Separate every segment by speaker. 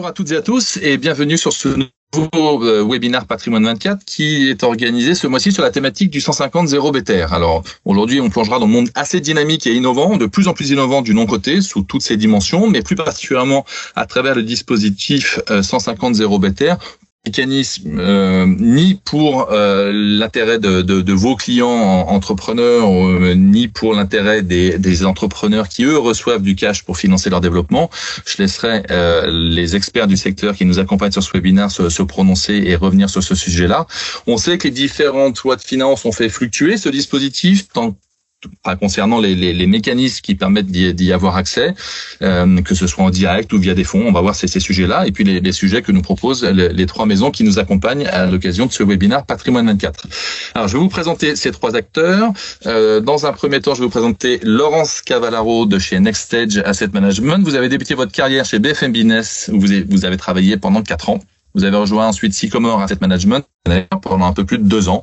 Speaker 1: Bonjour à toutes et à tous et bienvenue sur ce nouveau webinaire Patrimoine 24 qui est organisé ce mois-ci sur la thématique du 150 0 BTR. Alors aujourd'hui, on plongera dans le monde assez dynamique et innovant, de plus en plus innovant du non-coté sous toutes ses dimensions, mais plus particulièrement à travers le dispositif 150 0 BTR. Mécanisme ni pour l'intérêt de vos clients entrepreneurs, ni pour l'intérêt des entrepreneurs qui, eux, reçoivent du cash pour financer leur développement. Je laisserai les experts du secteur qui nous accompagnent sur ce webinaire se prononcer et revenir sur ce sujet-là. On sait que les différentes lois de finances ont fait fluctuer ce dispositif, concernant les mécanismes qui permettent d'y avoir accès, que ce soit en direct ou via des fonds. On va voir ces sujets-là et puis les sujets que nous proposent les trois maisons qui nous accompagnent à l'occasion de ce webinaire Patrimoine 24. Alors, je vais vous présenter ces trois acteurs. Dans un premier temps, je vais vous présenter Laurence Cavallaro de chez NextStage Asset Management. Vous avez débuté votre carrière chez BFM Business où vous avez travaillé pendant 4 ans. Vous avez rejoint ensuite Sycomore Asset Management pendant un peu plus de 2 ans.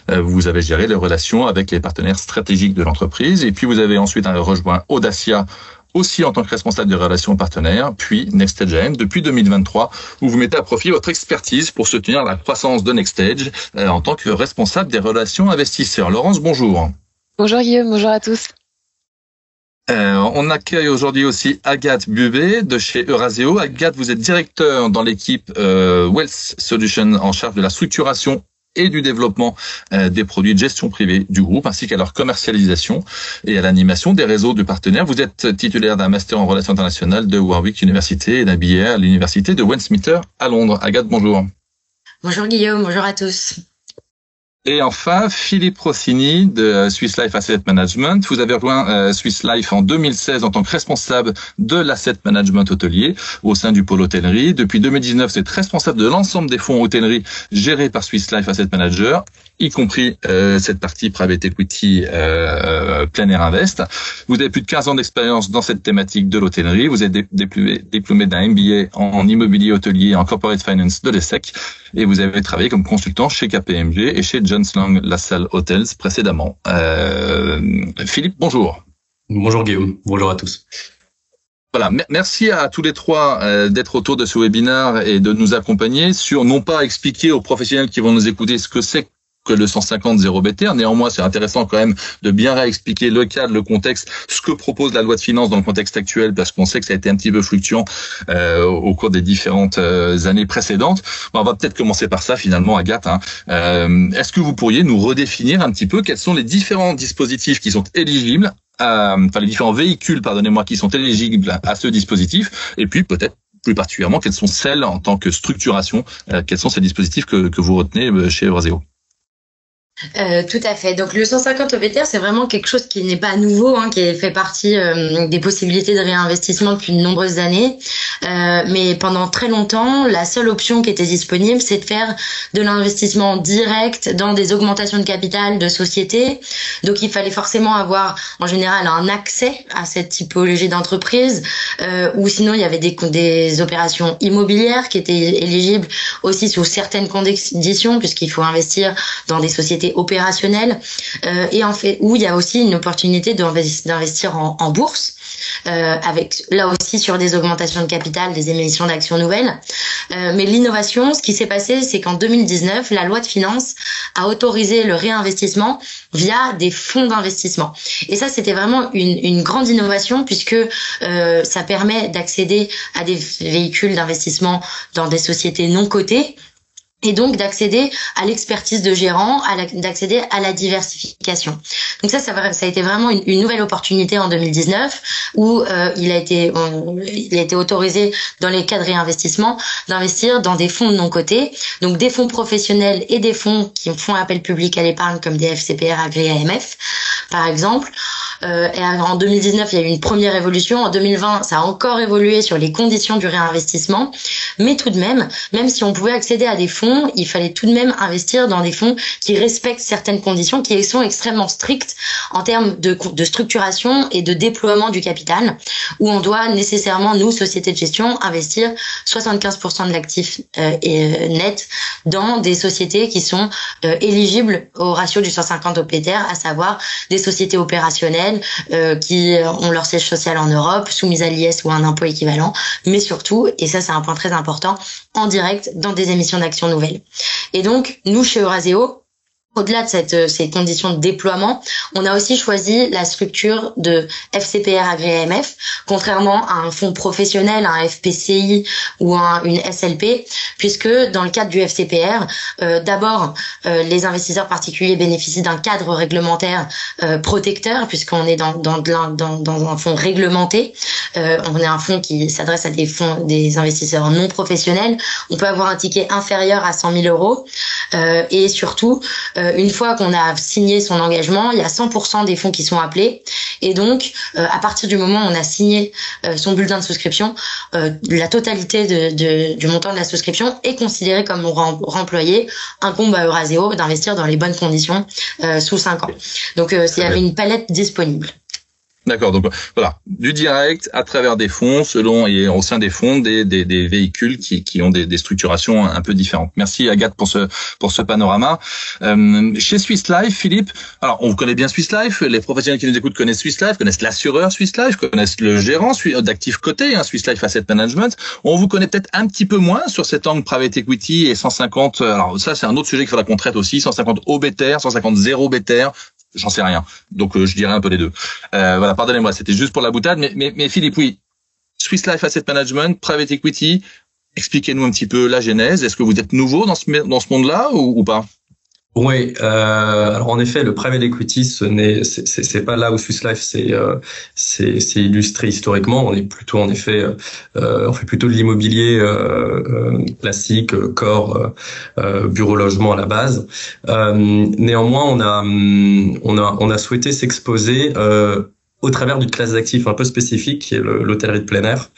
Speaker 1: Vous avez géré les relations avec les partenaires stratégiques de l'entreprise. Et puis, vous avez ensuite rejoint Audacia, aussi en tant que responsable des relations partenaires, puis NextStage AM depuis 2023, où vous mettez à profit votre expertise pour soutenir la croissance de NextStage en tant que responsable des relations investisseurs. Laurence, bonjour.
Speaker 2: Bonjour Guillaume, bonjour à tous.
Speaker 1: On accueille aujourd'hui aussi Agathe Bubé de chez Euraseo. Agathe, vous êtes directeur dans l'équipe Wealth Solutions en charge de la structuration et du développement des produits de gestion privée du groupe, ainsi qu'à leur commercialisation et à l'animation des réseaux de partenaires. Vous êtes titulaire d'un master en relations internationales de Warwick University et d'un billet à l'université de Westminster à Londres. Agathe, bonjour.
Speaker 3: Bonjour Guillaume, bonjour à tous.
Speaker 1: Et enfin, Philippe Rossini de Swiss Life Asset Management. Vous avez rejoint Swiss Life en 2016 en tant que responsable de l'asset management hôtelier au sein du pôle hôtellerie. Depuis 2019, vous êtes responsable de l'ensemble des fonds hôtellerie gérés par Swiss Life Asset Manager, y compris cette partie private equity plein air invest. Vous avez plus de 15 ans d'expérience dans cette thématique de l'hôtellerie. Vous êtes diplômé d'un MBA en immobilier hôtelier et en corporate finance de l'ESSEC. Et vous avez travaillé comme consultant chez KPMG et chez Jones Lang LaSalle Hotels précédemment. Philippe, bonjour.
Speaker 4: Bonjour Guillaume, bonjour à tous.
Speaker 1: Voilà, merci à tous les trois d'être autour de ce webinaire et de nous accompagner sur, non pas expliquer aux professionnels qui vont nous écouter ce que c'est que le 150 0 BTR. Néanmoins, c'est intéressant quand même de bien réexpliquer le cadre, le contexte, ce que propose la loi de finances dans le contexte actuel, parce qu'on sait que ça a été un petit peu fluctuant au cours des différentes années précédentes. Bon, on va peut-être commencer par ça finalement, Agathe. Est-ce que vous pourriez nous redéfinir un petit peu quels sont les différents dispositifs qui sont éligibles, les différents véhicules, pardonnez-moi, qui sont éligibles à ce dispositif, et puis peut-être plus particulièrement quelles sont celles en tant que structuration, quels sont ces dispositifs que vous retenez chez Euraseo?
Speaker 3: Tout à fait. Donc le 150 OBTR, c'est vraiment quelque chose qui n'est pas nouveau, qui fait partie des possibilités de réinvestissement depuis de nombreuses années. Mais pendant très longtemps, la seule option qui était disponible, c'est de faire de l'investissement direct dans des augmentations de capital de sociétés. Donc il fallait forcément avoir en général un accès à cette typologie d'entreprise, ou sinon il y avait des opérations immobilières qui étaient éligibles aussi sous certaines conditions, puisqu'il faut investir dans des sociétés opérationnelles, et en fait où il y a aussi une opportunité d'investir en bourse, avec là aussi sur des augmentations de capital, des émissions d'actions nouvelles. Mais l'innovation, ce qui s'est passé, c'est qu'en 2019, la loi de finances a autorisé le réinvestissement via des fonds d'investissement. Et ça, c'était vraiment une grande innovation, puisque ça permet d'accéder à des véhicules d'investissement dans des sociétés non cotées, et donc d'accéder à l'expertise de gérant, d'accéder à la diversification. Donc ça a été vraiment une nouvelle opportunité en 2019, où il a été autorisé dans les cas de réinvestissement d'investir dans des fonds non cotés, donc des fonds professionnels et des fonds qui font appel public à l'épargne comme des FCPR agréés AMF, par exemple. Et en 2019, il y a eu une première évolution. En 2020, ça a encore évolué sur les conditions du réinvestissement. Mais tout de même si on pouvait accéder à des fonds, il fallait tout de même investir dans des fonds qui respectent certaines conditions qui sont extrêmement strictes en termes de structuration et de déploiement du capital, où on doit nécessairement, nous, sociétés de gestion, investir 75% de l'actif net dans des sociétés qui sont éligibles au ratio du 150 OPTR, à savoir des sociétés opérationnelles, institutionnelles qui ont leur siège social en Europe, soumises à l'IS ou à un impôt équivalent, mais surtout, et ça c'est un point très important, en direct dans des émissions d'actions nouvelles. Et donc, nous chez Eurazeo, au-delà de ces conditions de déploiement, on a aussi choisi la structure de FCPR agréé AMF, contrairement à un fonds professionnel, un FPCI ou une SLP, puisque dans le cadre du FCPR, d'abord, les investisseurs particuliers bénéficient d'un cadre réglementaire protecteur, puisqu'on est dans un fonds réglementé. On est un fonds qui s'adresse à des investisseurs non professionnels. On peut avoir un ticket inférieur à 100 000 euros. Et surtout, une fois qu'on a signé son engagement, il y a 100% des fonds qui sont appelés. Et donc, à partir du moment où on a signé son bulletin de souscription, la totalité du montant de la souscription est considérée comme remployé, incombe à Eurazeo d'investir dans les bonnes conditions sous 5 ans. Donc, il y avait une palette disponible.
Speaker 1: D'accord, donc voilà, du direct à travers des fonds, selon et au sein des fonds, des véhicules qui ont des structurations un peu différentes. Merci Agathe pour ce panorama. Chez Swiss Life, Philippe, alors on connaît bien Swiss Life, les professionnels qui nous écoutent connaissent Swiss Life, connaissent l'assureur Swiss Life, connaissent le gérant d'actifs cotés, Swiss Life Asset Management. On vous connaît peut-être un petit peu moins sur cet angle private equity et 150. Alors ça c'est un autre sujet qu'il faudra qu'on traite aussi. 150 OBTR, 150 0 BTR. J'en sais rien, donc je dirais un peu les deux. Voilà, pardonnez-moi, c'était juste pour la boutade, mais Philippe, oui, Swiss Life Asset Management, Private Equity, expliquez-nous un petit peu la genèse. Est-ce que vous êtes nouveau dans ce monde-là ou pas?
Speaker 4: Oui, alors en effet, le private equity, c'est pas là où Swiss Life c'est illustré historiquement. On est plutôt en effet, on fait plutôt de l'immobilier classique, corps, bureau logement à la base. Néanmoins, on a souhaité s'exposer au travers d'une classe d'actifs un peu spécifique qui est l'hôtellerie de plein air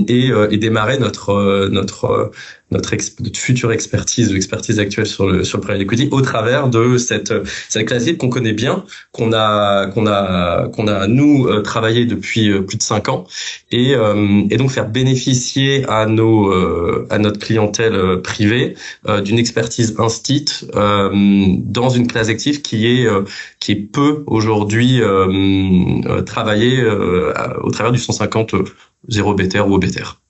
Speaker 4: et démarrer notre future expertise actuelle sur le private equity au travers de cette classe d'actifs qu'on connaît bien, qu'on a nous travaillé depuis plus de 5 ans et donc faire bénéficier à notre clientèle privée d'une expertise instit dans une classe d'actifs qui est peu aujourd'hui travaillée au travers du 150 0 BTR ou OBTR.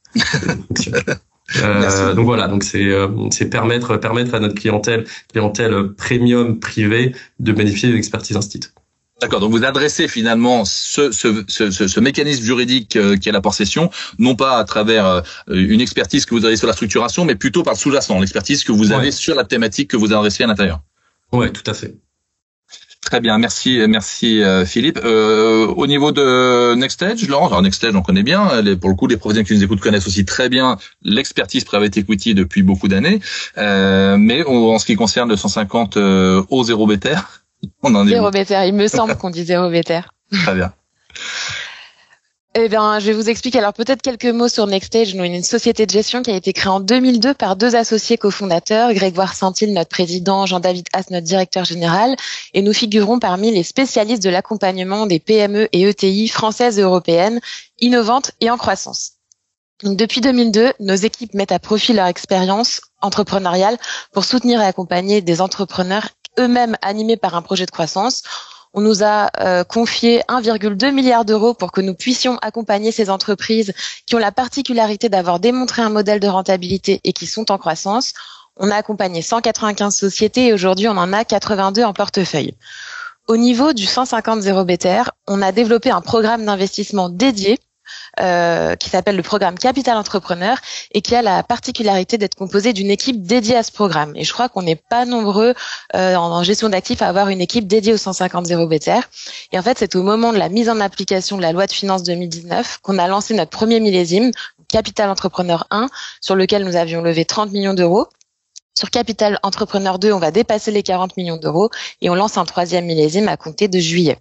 Speaker 4: Donc voilà, donc c'est permettre à notre clientèle premium privée de bénéficier d'une expertise instit.
Speaker 1: D'accord, donc vous adressez finalement ce mécanisme juridique qui est la possession, non pas à travers une expertise que vous avez sur la structuration, mais plutôt par le sous-jacent, l'expertise que vous avez sur la thématique que vous adressez à l'intérieur.
Speaker 4: Ouais, tout à fait.
Speaker 1: Très bien, merci Philippe. Au niveau de Nextage, Laurent, alors Nextage on connaît bien, pour le coup les professionnels qui nous écoutent connaissent aussi très bien l'expertise private equity depuis beaucoup d'années, mais en ce qui concerne le 150 au 0 BTR, on en est
Speaker 2: 0 BTR, il me semble qu'on dit 0 BTR.
Speaker 1: Très bien.
Speaker 2: Eh bien, je vais vous expliquer alors peut-être quelques mots sur Nextage. Nous, une société de gestion qui a été créée en 2002 par 2 associés cofondateurs, Grégoire Saint-Hilaire, notre président, Jean-David Haas, notre directeur général, et nous figurons parmi les spécialistes de l'accompagnement des PME et ETI françaises et européennes, innovantes et en croissance. Donc, depuis 2002, nos équipes mettent à profit leur expérience entrepreneuriale pour soutenir et accompagner des entrepreneurs eux-mêmes animés par un projet de croissance. On nous a confié 1,2 milliard d'euros pour que nous puissions accompagner ces entreprises qui ont la particularité d'avoir démontré un modèle de rentabilité et qui sont en croissance. On a accompagné 195 sociétés et aujourd'hui on en a 82 en portefeuille. Au niveau du 150 0 BTR, on a développé un programme d'investissement dédié qui s'appelle le programme Capital Entrepreneur et qui a la particularité d'être composé d'une équipe dédiée à ce programme. Et je crois qu'on n'est pas nombreux en gestion d'actifs à avoir une équipe dédiée au 150 0 BTR. Et en fait, c'est au moment de la mise en application de la loi de finances 2019 qu'on a lancé notre premier millésime, Capital Entrepreneur 1, sur lequel nous avions levé 30 millions d'euros. Sur Capital Entrepreneur 2, on va dépasser les 40 millions d'euros et on lance un 3e millésime à compter de juillet.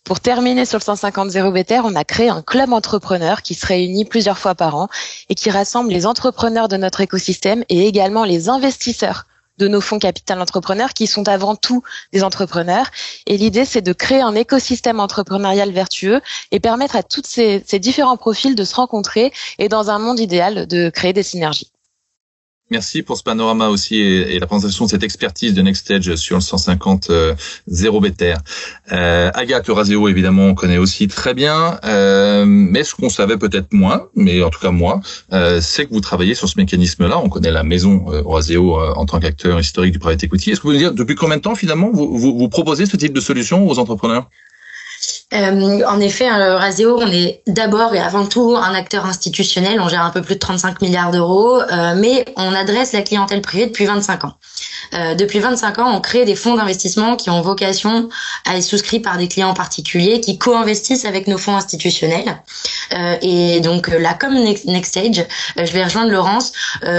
Speaker 2: Pour terminer sur le 150 0 BTR, on a créé un club entrepreneur qui se réunit plusieurs fois par an et qui rassemble les entrepreneurs de notre écosystème et également les investisseurs de nos fonds Capital Entrepreneur qui sont avant tout des entrepreneurs. Et l'idée, c'est de créer un écosystème entrepreneurial vertueux et permettre à tous ces différents profils de se rencontrer et dans un monde idéal de créer des synergies.
Speaker 1: Merci pour ce panorama aussi et la présentation de cette expertise de NextEdge sur le 150 0 BTR. Agathe Eurazeo, évidemment, on connaît aussi très bien, mais ce qu'on savait peut-être moins, mais en tout cas moi, c'est que vous travaillez sur ce mécanisme-là. On connaît la maison Eurazeo en tant qu'acteur historique du private equity. Est-ce que vous pouvez nous dire depuis combien de temps finalement vous proposez ce type de solution aux entrepreneurs?
Speaker 3: En effet, Eurazeo, on est d'abord et avant tout un acteur institutionnel. On gère un peu plus de 35 milliards d'euros, mais on adresse la clientèle privée depuis 25 ans. Depuis 25 ans, on crée des fonds d'investissement qui ont vocation à être souscrits par des clients particuliers qui co-investissent avec nos fonds institutionnels. Et donc là, comme NextEdge, je vais rejoindre Laurence.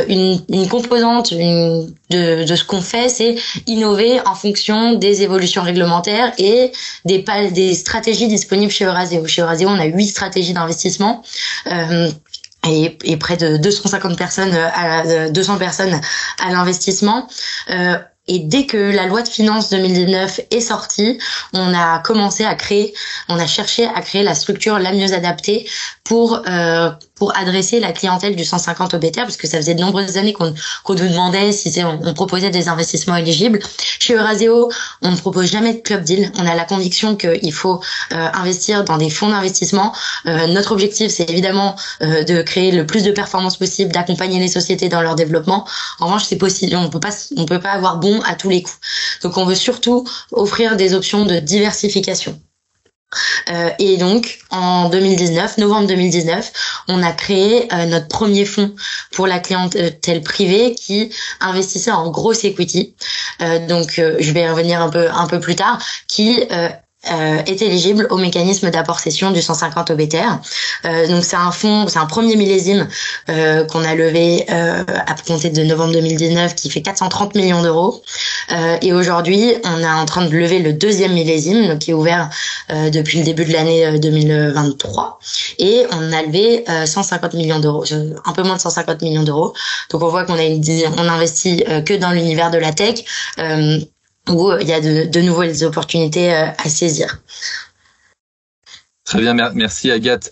Speaker 3: Une composante de ce qu'on fait, c'est innover en fonction des évolutions réglementaires et des stratégies disponibles chez Eurazeo. Chez Eurazeo, on a 8 stratégies d'investissement. Et près de 200 personnes à l'investissement. Et dès que la loi de finances 2019 est sortie, on a cherché à créer la structure la mieux adaptée pour adresser la clientèle du 150 OBTR, parce que ça faisait de nombreuses années qu'on nous demandait si on proposait des investissements éligibles. Chez Eurazeo, on ne propose jamais de club deal. On a la conviction qu'il faut investir dans des fonds d'investissement. Notre objectif, c'est évidemment de créer le plus de performances possible, d'accompagner les sociétés dans leur développement. En revanche, c'est possible, on peut pas avoir bon à tous les coups. Donc, on veut surtout offrir des options de diversification. Et donc, en novembre 2019, on a créé notre premier fonds pour la clientèle privée qui investissait en gross equity. Donc, je vais y revenir un peu plus tard, qui est éligible au mécanisme d'apport cession du 150 OBTR. Donc c'est un premier millésime qu'on a levé à compter de novembre 2019 qui fait 430 millions d'euros. Et aujourd'hui, on est en train de lever le deuxième millésime donc qui est ouvert depuis le début de l'année 2023 et on a levé 150 millions d'euros, un peu moins de 150 millions d'euros. Donc on voit qu'on investit que dans l'univers de la tech. Où il y a de nouvelles opportunités à saisir.
Speaker 1: Très bien, merci Agathe.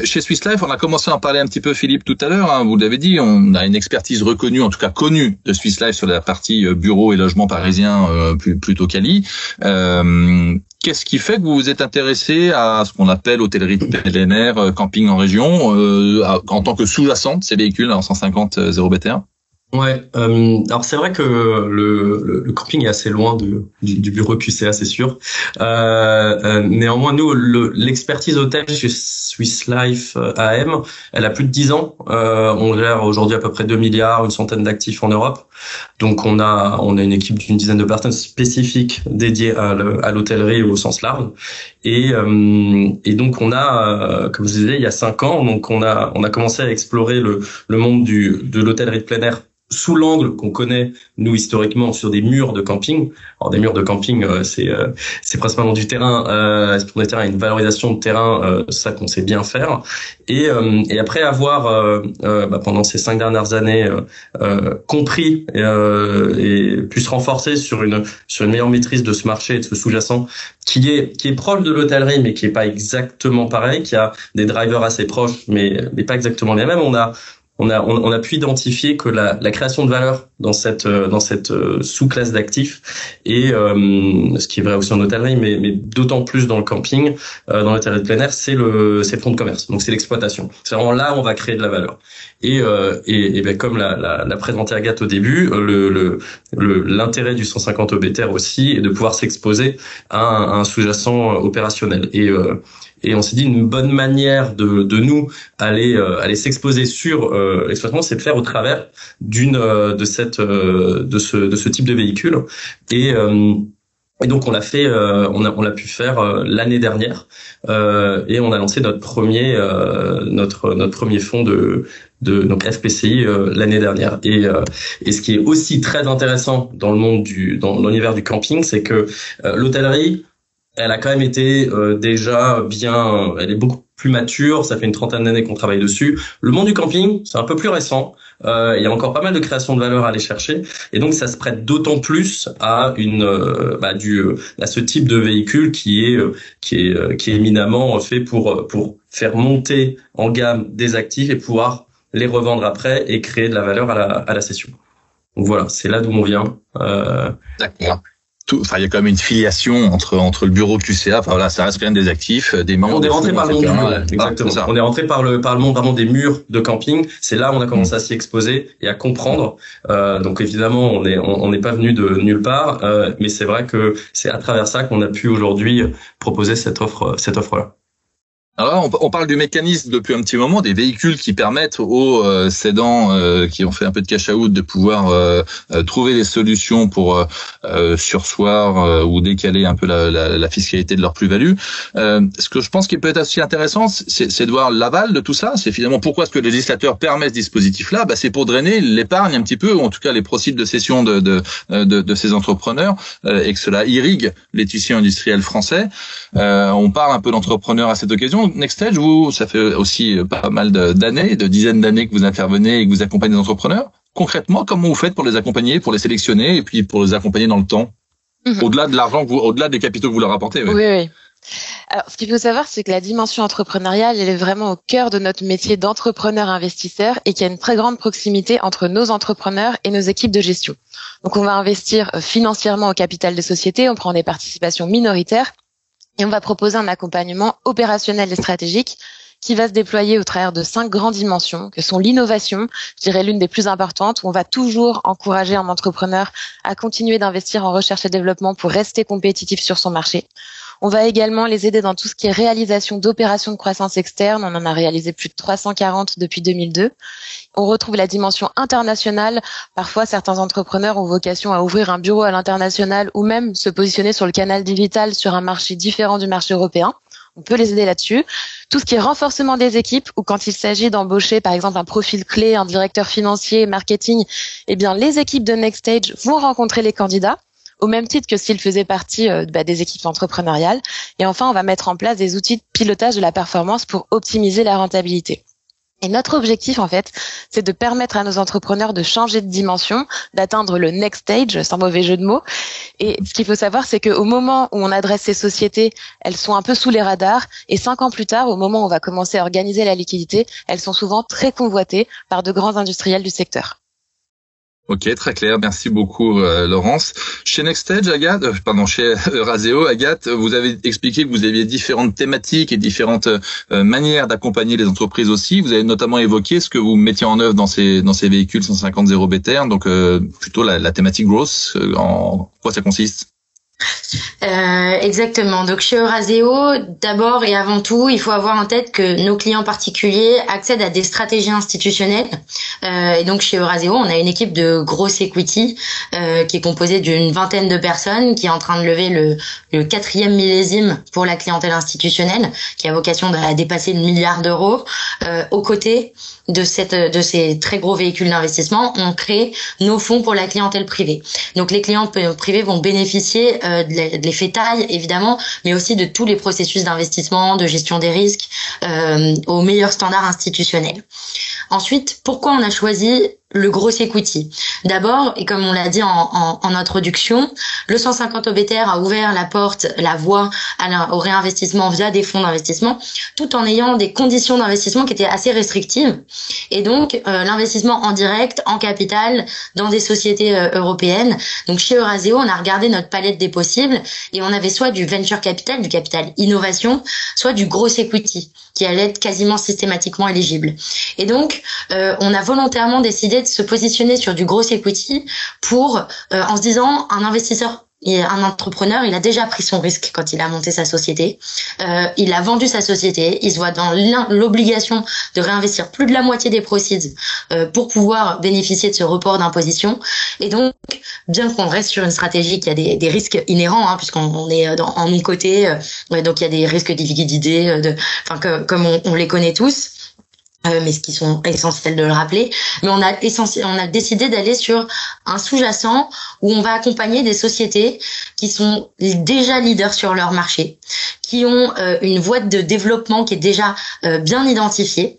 Speaker 1: Chez Swiss Life, on a commencé à en parler un petit peu, Philippe, tout à l'heure. Hein, vous l'avez dit, on a une expertise reconnue, en tout cas connue, de Swiss Life sur la partie bureau et logement parisien plutôt quali. Qu'est-ce qui fait que vous vous êtes intéressé à ce qu'on appelle hôtellerie de plein air, camping en région, en tant que sous-jacente ces véhicules en 150 0 BTR?
Speaker 4: Ouais, alors c'est vrai que le camping est assez loin du bureau QCA, c'est sûr. Néanmoins, nous, l'expertise hôtel chez Swiss Life AM, elle a plus de 10 ans. On gère aujourd'hui à peu près 2 milliards, une centaine d'actifs en Europe. Donc on a une équipe d'une dizaine de personnes spécifiques dédiées à l'hôtellerie au sens large. Et donc on a, comme je disais, il y a 5 ans, donc on a commencé à explorer le monde de l'hôtellerie de plein air sous l'angle qu'on connaît nous historiquement sur des murs de camping. Alors des murs de camping, c'est principalement du terrain, c'est pour des terrains, une valorisation de terrain, ça qu'on sait bien faire. Et après avoir pendant ces 5 dernières années compris et pu se renforcer sur une meilleure maîtrise de ce marché et de ce sous-jacent qui est proche de l'hôtellerie mais qui est pas exactement pareil, qui a des drivers assez proches mais pas exactement les mêmes. On a pu identifier que la création de valeur dans cette sous-classe d'actifs et ce qui est vrai aussi en hôtellerie mais d'autant plus dans le camping, dans l'hôtellerie de plein air, c'est le fonds de commerce. Donc c'est l'exploitation. C'est vraiment là où on va créer de la valeur. Et ben comme l'a présenté Agathe au début, l'intérêt du 150 OBTR aussi est de pouvoir s'exposer à un sous-jacent opérationnel. Et on s'est dit une bonne manière de nous aller s'exposer sur l'exploitation, c'est de faire au travers de ce type de véhicule. Et donc on l'a fait, on a pu faire l'année dernière et on a lancé notre premier fonds donc FPCI l'année dernière. Et ce qui est aussi très intéressant dans l'univers du camping, c'est que l'hôtellerie, elle a quand même été déjà bien, elle est beaucoup plus mature, ça fait une trentaine d'années qu'on travaille dessus. Le monde du camping, c'est un peu plus récent. Il y a encore pas mal de création de valeur à aller chercher, et donc ça se prête d'autant plus à à ce type de véhicule qui est éminemment fait pour faire monter en gamme des actifs et pouvoir les revendre après et créer de la valeur à la cession. Donc voilà, c'est là d'où on vient.
Speaker 1: D'accord. Enfin, il y a quand même une filiation entre le bureau QCA. Enfin voilà, ça reste quand même des actifs, des membres.
Speaker 4: On est rentré par le monde du bureau,
Speaker 1: exactement.
Speaker 4: On est rentré par le monde vraiment des murs de camping. C'est là où on a commencé à s'y exposer et à comprendre. Donc évidemment, on n'est pas venu de nulle part, mais c'est vrai que c'est à travers ça qu'on a pu aujourd'hui proposer cette offre-là.
Speaker 1: Alors on parle du mécanisme depuis un petit moment, des véhicules qui permettent aux cédants qui ont fait un peu de cash out de pouvoir trouver des solutions pour surseoir ou décaler un peu la fiscalité de leur plus-value. Ce que je pense qui peut être aussi intéressant, c'est de voir l'aval de tout ça. C'est finalement pourquoi est-ce que le législateur permet ce dispositif-là. C'est pour drainer l'épargne un petit peu, ou en tout cas les proceeds de cession de ces entrepreneurs, et que cela irrigue les tissus industriels français. On parle un peu d'entrepreneurs à cette occasion. NextStage, vous, ça fait aussi pas mal d'années, de dizaines d'années que vous intervenez et que vous accompagnez des entrepreneurs. Concrètement, comment vous faites pour les accompagner, pour les sélectionner et puis pour les accompagner dans le temps, au-delà de l'argent, au-delà des capitaux que vous leur apportez?
Speaker 2: Oui. Alors, ce qu'il faut savoir, c'est que la dimension entrepreneuriale, elle est vraiment au cœur de notre métier d'entrepreneur-investisseur et qu'il y a une très grande proximité entre nos entrepreneurs et nos équipes de gestion. Donc, on va investir financièrement au capital des sociétés, on prend des participations minoritaires. Et on va proposer un accompagnement opérationnel et stratégique qui va se déployer au travers de 5 grandes dimensions, que sont l'innovation, je dirais l'une des plus importantes, où on va toujours encourager un entrepreneur à continuer d'investir en recherche et développement pour rester compétitif sur son marché. On va également les aider dans tout ce qui est réalisation d'opérations de croissance externe. On en a réalisé plus de 340 depuis 2002. On retrouve la dimension internationale. Parfois, certains entrepreneurs ont vocation à ouvrir un bureau à l'international ou même se positionner sur le canal digital sur un marché différent du marché européen. On peut les aider là-dessus. Tout ce qui est renforcement des équipes ou quand il s'agit d'embaucher, par exemple, un profil clé, un directeur financier, marketing, eh bien, les équipes de NextStage vont rencontrer les candidats, au même titre que s'ils faisaient partie des équipes entrepreneuriales. Et enfin, on va mettre en place des outils de pilotage de la performance pour optimiser la rentabilité. Et notre objectif, en fait, c'est de permettre à nos entrepreneurs de changer de dimension, d'atteindre le next stage, sans mauvais jeu de mots. Et ce qu'il faut savoir, c'est qu'au moment où on adresse ces sociétés, elles sont un peu sous les radars. Et 5 ans plus tard, au moment où on va commencer à organiser la liquidité, elles sont souvent très convoitées par de grands industriels du secteur.
Speaker 1: Ok, très clair. Merci beaucoup, Laurence. Chez NextStage, chez Eurazeo, Agathe, vous avez expliqué que vous aviez différentes thématiques et différentes manières d'accompagner les entreprises aussi. Vous avez notamment évoqué ce que vous mettiez en œuvre dans ces véhicules 150 0 BTR, donc plutôt la thématique growth. En quoi ça consiste?
Speaker 3: Exactement. Donc chez Eurazeo, d'abord et avant tout, il faut avoir en tête que nos clients particuliers accèdent à des stratégies institutionnelles. Et donc chez Eurazeo, on a une équipe de gross equity qui est composée d'une vingtaine de personnes, qui est en train de lever le 4e millésime pour la clientèle institutionnelle, qui a vocation à dépasser le 1 milliard d'euros. Aux côtés de ces très gros véhicules d'investissement, on crée nos fonds pour la clientèle privée. Donc les clients privés vont bénéficier de l'effet taille, évidemment, mais aussi de tous les processus d'investissement, de gestion des risques, aux meilleurs standards institutionnels. Ensuite, pourquoi on a choisi le gros equity? D'abord, et comme on l'a dit en introduction, le 150 OBTR a ouvert la voie au réinvestissement via des fonds d'investissement, tout en ayant des conditions d'investissement qui étaient assez restrictives. Et donc, l'investissement en direct, en capital, dans des sociétés européennes. Donc, chez Eurazeo, on a regardé notre palette des possibles et on avait soit du venture capital, du capital innovation, soit du gros equity, qui allait être quasiment systématiquement éligible. Et donc, on a volontairement décidé de se positionner sur du gros equity en se disant, un investisseur et un entrepreneur, il a déjà pris son risque quand il a monté sa société. Il a vendu sa société. Il se voit dans l'obligation de réinvestir plus de la moitié des proceeds pour pouvoir bénéficier de ce report d'imposition. Et donc, bien qu'on reste sur une stratégie qui a des risques inhérents, puisqu'on est en non-coté, donc il y a des risques d'idées, comme on les connaît tous. Mais ce qui sont essentiels de le rappeler. Mais on a décidé d'aller sur un sous-jacent où on va accompagner des sociétés qui sont déjà leaders sur leur marché, qui ont une voie de développement qui est déjà bien identifiée.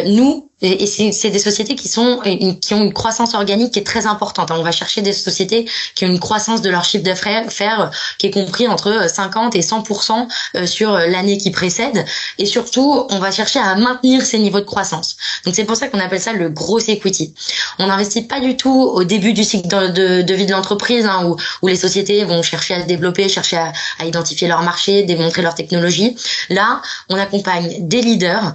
Speaker 3: Nous, et c'est des sociétés qui ont une croissance organique qui est très importante. On va chercher des sociétés qui ont une croissance de leur chiffre d'affaires qui est compris entre 50 et 100% sur l'année qui précède. Et surtout, on va chercher à maintenir ces niveaux de croissance. Donc c'est pour ça qu'on appelle ça le gros equity. On n'investit pas du tout au début du cycle de vie de l'entreprise, hein, où les sociétés vont chercher à se développer, chercher à identifier leur marché, démontrer leur technologie. Là, on accompagne des leaders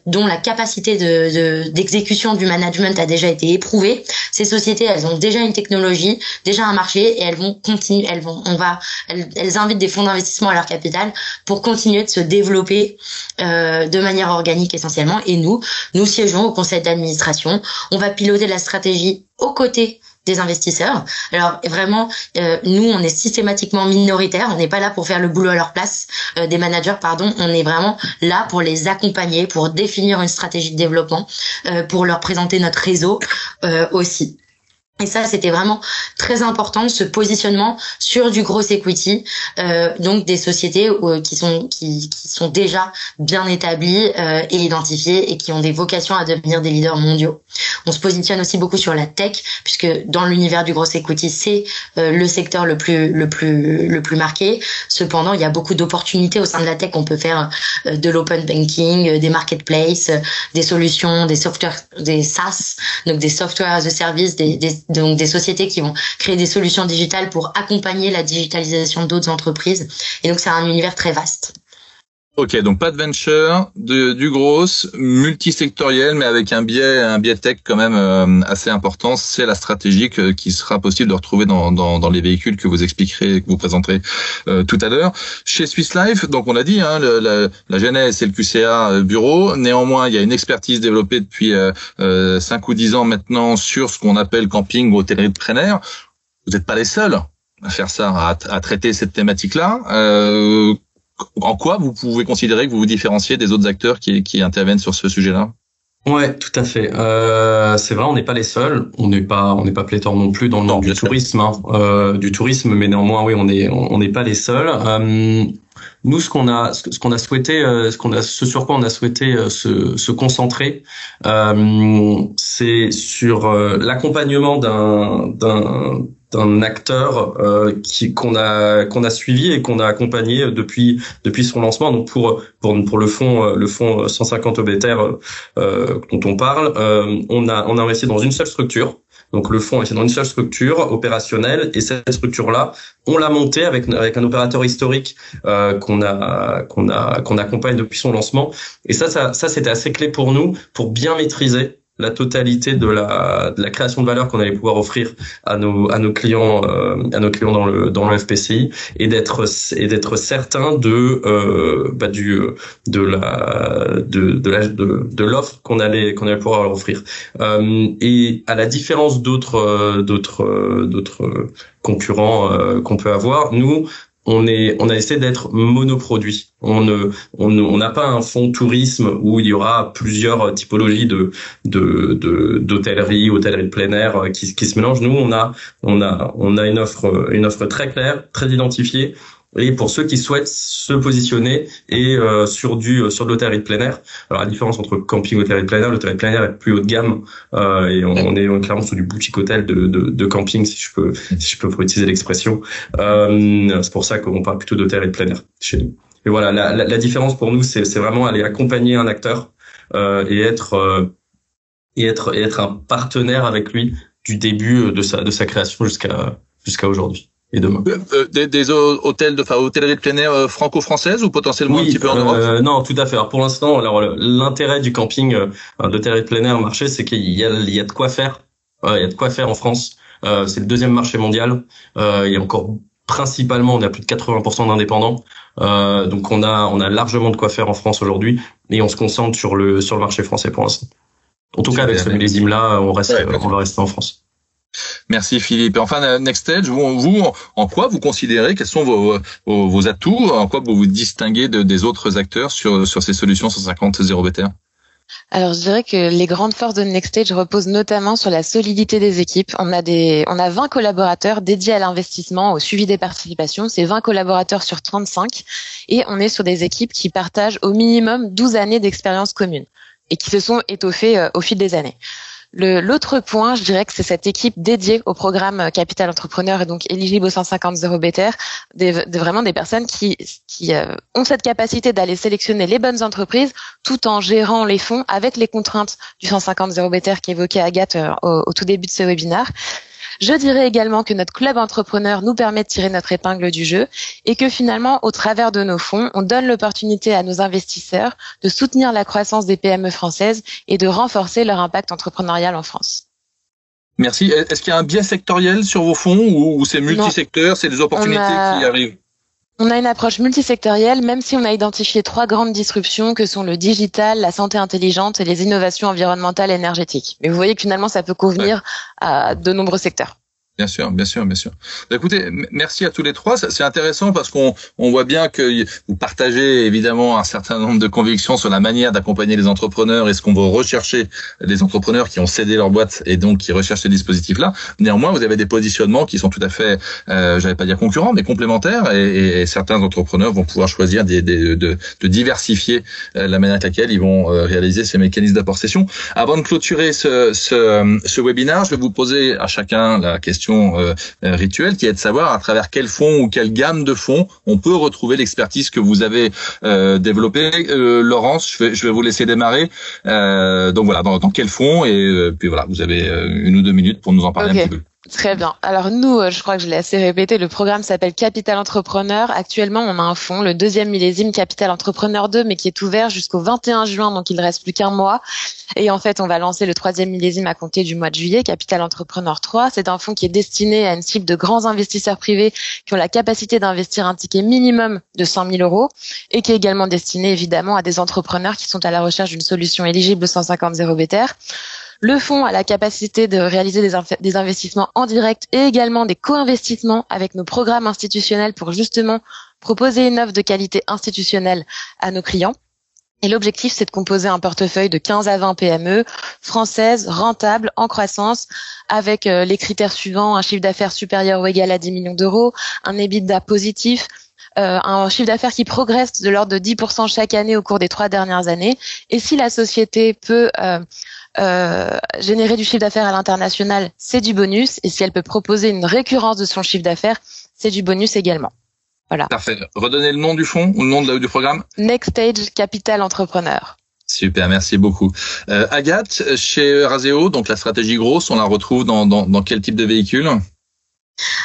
Speaker 3: dont la capacité d'exécution du management a déjà été éprouvée. Ces sociétés, elles ont déjà une technologie, déjà un marché, et elles vont continuer. Elles invitent des fonds d'investissement à leur capital pour continuer de se développer de manière organique essentiellement. Et nous siégeons au conseil d'administration. On va piloter la stratégie aux côtés des investisseurs. Alors vraiment, nous, on est systématiquement minoritaires. On n'est pas là pour faire le boulot à leur place, des managers, pardon. On est vraiment là pour les accompagner, pour définir une stratégie de développement, pour leur présenter notre réseau aussi. Et ça, c'était vraiment très important, ce positionnement sur du gros equity, donc des sociétés qui sont déjà bien établies et identifiées et qui ont des vocations à devenir des leaders mondiaux. On se positionne aussi beaucoup sur la tech, puisque dans l'univers du gros equity, c'est le secteur le plus marqué. Cependant, il y a beaucoup d'opportunités au sein de la tech. On peut faire de l'open banking, des marketplaces, des solutions, des softwares, des SaaS, donc des software as a service, donc des sociétés qui vont créer des solutions digitales pour accompagner la digitalisation d'autres entreprises. Et donc, c'est un univers très vaste.
Speaker 1: Ok, donc pas de venture, du gros, multisectoriel, mais avec un biais tech quand même assez important. C'est la stratégie qui sera possible de retrouver dans les véhicules que vous expliquerez, que vous présenterez tout à l'heure. Chez Swiss Life, donc on l'a dit, hein, la genèse c'est le QCA bureau. Néanmoins, il y a une expertise développée depuis 5 ou 10 ans maintenant sur ce qu'on appelle camping ou hôtellerie de plein air. Vous n'êtes pas les seuls à faire ça, à traiter cette thématique-là. En quoi vous pouvez considérer que vous vous différenciez des autres acteurs qui interviennent sur ce sujet-là?
Speaker 4: Ouais, tout à fait. C'est vrai, on n'est pas les seuls. On n'est pas pléthore non plus dans le monde du tourisme, mais néanmoins, oui, on n'est pas les seuls. Nous, ce sur quoi on a souhaité se concentrer, c'est sur l'accompagnement d'un acteur qu'on a suivi et qu'on a accompagné depuis son lancement. Donc pour le fonds 150 OBTR dont on parle, on a investi dans une seule structure. Donc le fonds est dans une seule structure opérationnelle, et cette structure-là, on l'a montée avec un opérateur historique qu'on accompagne depuis son lancement. Et ça c'était assez clé pour nous pour bien maîtriser la totalité de la création de valeur qu'on allait pouvoir offrir à nos clients dans le FPCI, et d'être certain de l'offre qu'on allait pouvoir leur offrir. Et à la différence d'autres concurrents qu'on peut avoir, nous on a essayé d'être monoproduit. On n'a pas un fonds tourisme où il y aura plusieurs typologies d'hôtellerie de plein air qui se mélangent. Nous, on a une offre très claire, très identifiée. Et pour ceux qui souhaitent se positionner et sur de l'hôtellerie de plein air. Alors la différence entre camping et hôtellerie de plein air, l'hôtellerie de plein air est plus haut de gamme et on est clairement sur du boutique hôtel de camping, si je peux utiliser l'expression. C'est pour ça qu'on parle plutôt d'hôtellerie de plein air chez nous. Et voilà, la différence pour nous, c'est vraiment aller accompagner un acteur et être un partenaire avec lui du début de sa création jusqu'à aujourd'hui. Et demain.
Speaker 1: Des hôtels hôtellerie de plein air franco-française ou potentiellement un petit peu en Europe?
Speaker 4: Non, tout à fait. Alors pour l'instant, l'intérêt du camping d'hôtellerie de plein air marché, c'est qu'il y a de quoi faire. Il y a de quoi faire en France. C'est le deuxième marché mondial. Il y a encore principalement, on a plus de 80% d'indépendants. Donc on a largement de quoi faire en France aujourd'hui, et on se concentre sur le marché français pour l'instant. En tout cas, avec ce millésime-là, on va rester en France.
Speaker 1: Merci Philippe. Et enfin, Next Stage, vous, en quoi vous considérez, quels sont vos atouts, en quoi vous vous distinguez des autres acteurs sur ces solutions 150 0 BTR?
Speaker 2: Alors, je dirais que les grandes forces de NextStage reposent notamment sur la solidité des équipes. On a 20 collaborateurs dédiés à l'investissement, au suivi des participations. C'est 20 collaborateurs sur 35. Et on est sur des équipes qui partagent au minimum 12 années d'expérience commune et qui se sont étoffées au fil des années. L'autre point, je dirais que c'est cette équipe dédiée au programme Capital Entrepreneur et donc éligible au 150 0BTR, vraiment des personnes qui ont cette capacité d'aller sélectionner les bonnes entreprises tout en gérant les fonds avec les contraintes du 150 0BTR qu'évoquait Agathe au tout début de ce webinaire. Je dirais également que notre club entrepreneur nous permet de tirer notre épingle du jeu et que finalement, au travers de nos fonds, on donne l'opportunité à nos investisseurs de soutenir la croissance des PME françaises et de renforcer leur impact entrepreneurial en France.
Speaker 1: Merci. Est-ce qu'il y a un biais sectoriel sur vos fonds ou c'est multisecteur, c'est des opportunités qui arrivent?
Speaker 2: On a une approche multisectorielle, même si on a identifié 3 grandes disruptions que sont le digital, la santé intelligente et les innovations environnementales et énergétiques. Mais vous voyez que finalement, ça peut convenir à de nombreux secteurs.
Speaker 1: Bien sûr. Écoutez, merci à tous les trois. C'est intéressant parce qu'on voit bien que vous partagez évidemment un certain nombre de convictions sur la manière d'accompagner les entrepreneurs et ce qu'on va rechercher des entrepreneurs qui ont cédé leur boîte et donc qui recherchent ces dispositifs-là. Néanmoins, vous avez des positionnements qui sont tout à fait, j'allais pas dire concurrents, mais complémentaires et certains entrepreneurs vont pouvoir choisir de diversifier la manière avec laquelle ils vont réaliser ces mécanismes d'apport-cession. Avant de clôturer ce webinaire, je vais vous poser à chacun la question rituelle qui est de savoir à travers quel fonds ou quelle gamme de fonds on peut retrouver l'expertise que vous avez développée. Laurence, je vais vous laisser démarrer. Donc voilà, dans quel fonds et puis voilà, vous avez 1 ou 2 minutes pour nous en parler un petit peu.
Speaker 2: Très bien. Alors nous, je crois que je l'ai assez répété, le programme s'appelle Capital Entrepreneur. Actuellement, on a un fonds, le 2e millésime Capital Entrepreneur 2, mais qui est ouvert jusqu'au 21 juin, donc il ne reste plus qu'un mois. Et en fait, on va lancer le 3e millésime à compter du mois de juillet, Capital Entrepreneur 3. C'est un fonds qui est destiné à une cible de grands investisseurs privés qui ont la capacité d'investir un ticket minimum de 100 000 euros et qui est également destiné évidemment à des entrepreneurs qui sont à la recherche d'une solution éligible au 150 0BTR. Le fonds a la capacité de réaliser des investissements en direct et également des co-investissements avec nos programmes institutionnels pour justement proposer une offre de qualité institutionnelle à nos clients. Et l'objectif, c'est de composer un portefeuille de 15 à 20 PME françaises, rentables, en croissance, avec les critères suivants, un chiffre d'affaires supérieur ou égal à 10 millions d'euros, un EBITDA positif, un chiffre d'affaires qui progresse de l'ordre de 10% chaque année au cours des 3 dernières années. Et si la société peut générer du chiffre d'affaires à l'international, c'est du bonus. Et si elle peut proposer une récurrence de son chiffre d'affaires, c'est du bonus également. Voilà.
Speaker 1: Parfait. Redonnez le nom du fonds ou le nom du programme.
Speaker 2: NextStage Capital Entrepreneur.
Speaker 1: Super, merci beaucoup. Agathe, chez Eurazeo, donc la stratégie grosse, on la retrouve dans quel type de véhicule?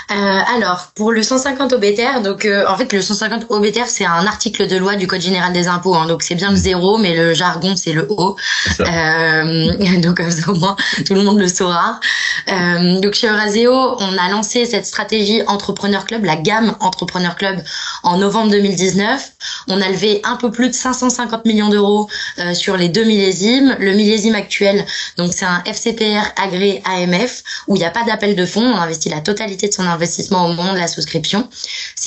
Speaker 3: Alors, pour le 150 OBTR, donc en fait le 150 OBTR c'est un article de loi du Code général des impôts, hein, donc c'est bien le 0, mais le jargon c'est le O. Donc comme ça au moins tout le monde le saura. Donc chez Eurazeo, on a lancé cette stratégie Entrepreneur Club, la gamme Entrepreneur Club, en novembre 2019. On a levé un peu plus de 550 millions d'euros sur les 2 millésimes. Le millésime actuel, donc c'est un FCPR agréé AMF où il n'y a pas d'appel de fonds, on investit la totalité de son investissement au moment de la souscription.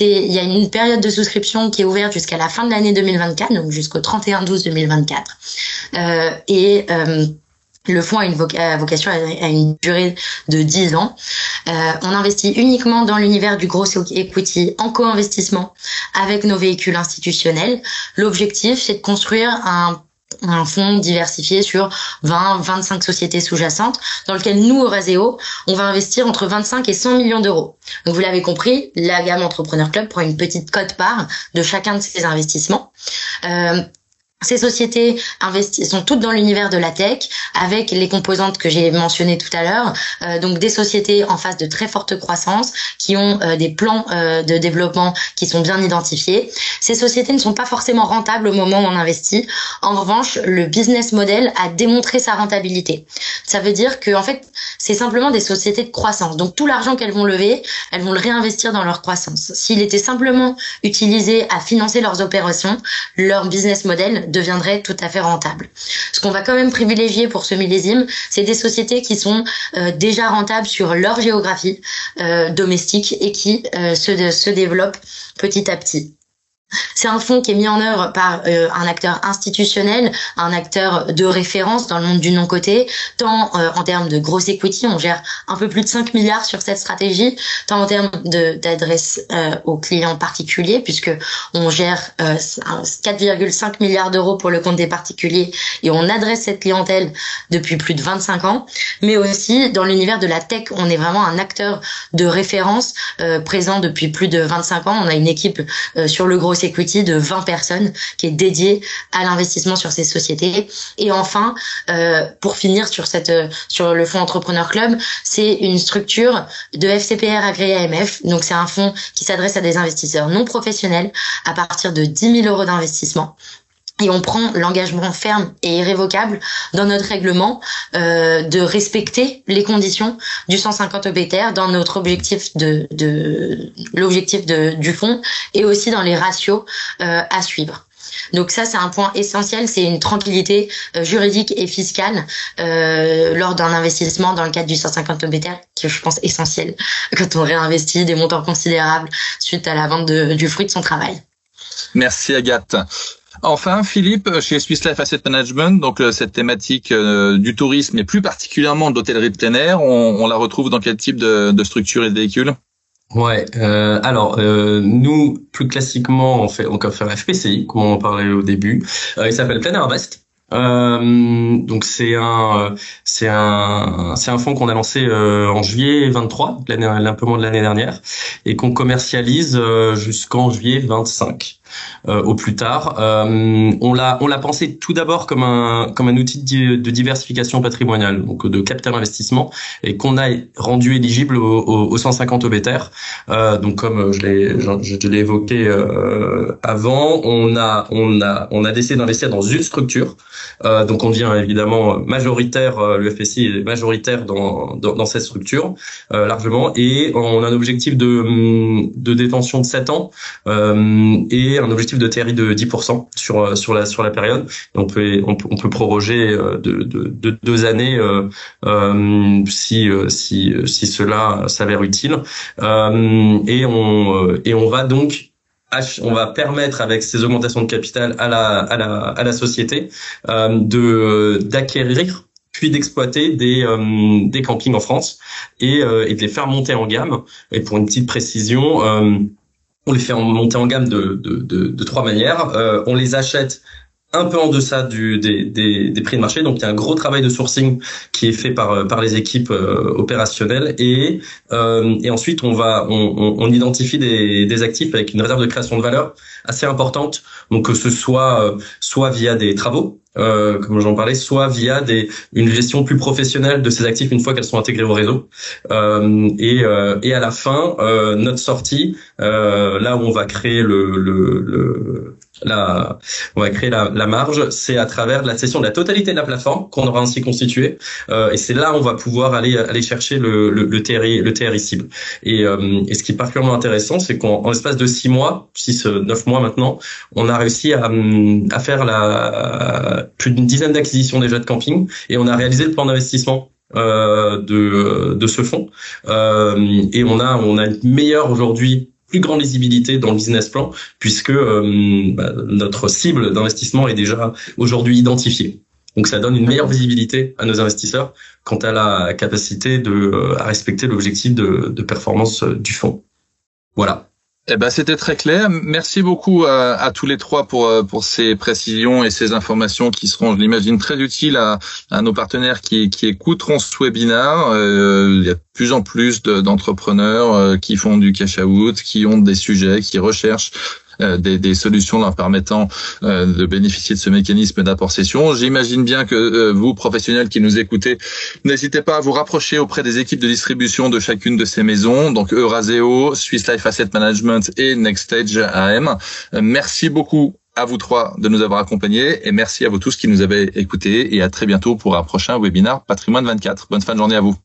Speaker 3: Il y a une période de souscription qui est ouverte jusqu'à la fin de l'année 2024, donc jusqu'au 31/12/2024. Le fonds a une vocation à une durée de 10 ans. On investit uniquement dans l'univers du gros equity en co-investissement avec nos véhicules institutionnels. L'objectif, c'est de construire un fonds diversifié sur 20-25 sociétés sous-jacentes dans lequel nous, Eurazeo, on va investir entre 25 et 100 millions d'euros. Donc vous l'avez compris, la gamme Entrepreneur Club prend une petite quote-part de chacun de ces investissements. Ces sociétés sont toutes dans l'univers de la tech avec les composantes que j'ai mentionnées tout à l'heure. Donc des sociétés en phase de très forte croissance qui ont des plans de développement qui sont bien identifiés. Ces sociétés ne sont pas forcément rentables au moment où on investit. En revanche, le business model a démontré sa rentabilité. Ça veut dire que en fait, c'est simplement des sociétés de croissance. Donc tout l'argent qu'elles vont lever, elles vont le réinvestir dans leur croissance. S'il était simplement utilisé à financer leurs opérations, leur business model deviendrait tout à fait rentable. Ce qu'on va quand même privilégier pour ce millésime, c'est des sociétés qui sont déjà rentables sur leur géographie domestique et qui se développent petit à petit. C'est un fonds qui est mis en œuvre par un acteur institutionnel, un acteur de référence dans le monde du non-coté, tant en termes de gross equity, on gère un peu plus de 5 milliards sur cette stratégie, tant en termes d'adresse aux clients particuliers, puisque on gère 4,5 milliards d'euros pour le compte des particuliers et on adresse cette clientèle depuis plus de 25 ans, mais aussi dans l'univers de la tech, on est vraiment un acteur de référence présent depuis plus de 25 ans. On a une équipe sur le gros equity de 20 personnes qui est dédiée à l'investissement sur ces sociétés. Et enfin, pour finir sur le fonds Entrepreneur Club, c'est une structure de FCPR agréée AMF. Donc c'est un fonds qui s'adresse à des investisseurs non professionnels à partir de 10 000 euros d'investissement. Et on prend l'engagement ferme et irrévocable dans notre règlement de respecter les conditions du 150 OBTR dans notre objectif l'objectif du fonds et aussi dans les ratios à suivre. Donc ça, c'est un point essentiel, c'est une tranquillité juridique et fiscale lors d'un investissement dans le cadre du 150 OBTR qui je pense essentiel quand on réinvestit des montants considérables suite à la vente du fruit de son travail.
Speaker 1: Merci Agathe. Enfin, Philippe, chez Swiss Life Asset Management, donc cette thématique du tourisme et plus particulièrement de l'hôtellerie de plein air, on la retrouve dans quel type de structure et de véhicule?
Speaker 4: Ouais, alors nous plus classiquement on fait un FPCI comme on en parlait au début. Il s'appelle Plein Air Invest. Donc c'est un fonds qu'on a lancé en juillet 23, un peu moins de l'année dernière, et qu'on commercialise jusqu'en juillet 25. Au plus tard, on l'a pensé tout d'abord comme un outil de diversification patrimoniale, donc de capital investissement, et qu'on a rendu éligible au 150 OBTR. Donc comme je l'ai évoqué avant, on a décidé d'investir dans une structure. Donc on devient évidemment majoritaire, le FPCI est majoritaire dans cette structure largement, et on a un objectif de détention de 7 ans et un objectif de TRI de 10% sur la période. On peut proroger de 2 années si cela s'avère utile. Et on va permettre avec ces augmentations de capital à la société d'acquérir puis d'exploiter des campings en France et de les faire monter en gamme. Et pour une petite précision, on les fait monter en gamme de 3 manières. On les achète un peu en deçà des prix de marché, donc il y a un gros travail de sourcing qui est fait par les équipes opérationnelles, et ensuite on identifie des actifs avec une réserve de création de valeur assez importante, donc que ce soit via des travaux, comme j'en parlais, soit via une gestion plus professionnelle de ces actifs une fois qu'elles sont intégrées au réseau. Et à la fin, notre sortie, là où on va créer on va créer la marge, c'est à travers la cession de la totalité de la plateforme qu'on aura ainsi constituée, et c'est là où on va pouvoir aller chercher le TRI cible. Et ce qui est particulièrement intéressant, c'est qu'en l'espace de 9 mois maintenant, on a réussi à faire plus d'une dizaine d'acquisitions déjà de camping, et on a réalisé le plan d'investissement de ce fonds, et on a une meilleure aujourd'hui, plus grande lisibilité dans le business plan, puisque notre cible d'investissement est déjà aujourd'hui identifiée. Donc ça donne une meilleure visibilité à nos investisseurs quant à la capacité à respecter l'objectif de performance du fonds. Voilà.
Speaker 1: Eh ben, c'était très clair. Merci beaucoup à tous les trois pour ces précisions et ces informations qui seront, je l'imagine, très utiles à nos partenaires qui écouteront ce webinaire. Il y a de plus en plus d'entrepreneurs qui font du cash out, qui ont des sujets, qui recherchent des solutions leur permettant de bénéficier de ce mécanisme d'apport-cession. J'imagine bien que vous, professionnels qui nous écoutez, n'hésitez pas à vous rapprocher auprès des équipes de distribution de chacune de ces maisons, donc Eurazeo, Swiss Life Asset Management et Nextage AM. Merci beaucoup à vous trois de nous avoir accompagnés, et merci à vous tous qui nous avez écoutés, et à très bientôt pour un prochain webinaire Patrimoine 24. Bonne fin de journée à vous.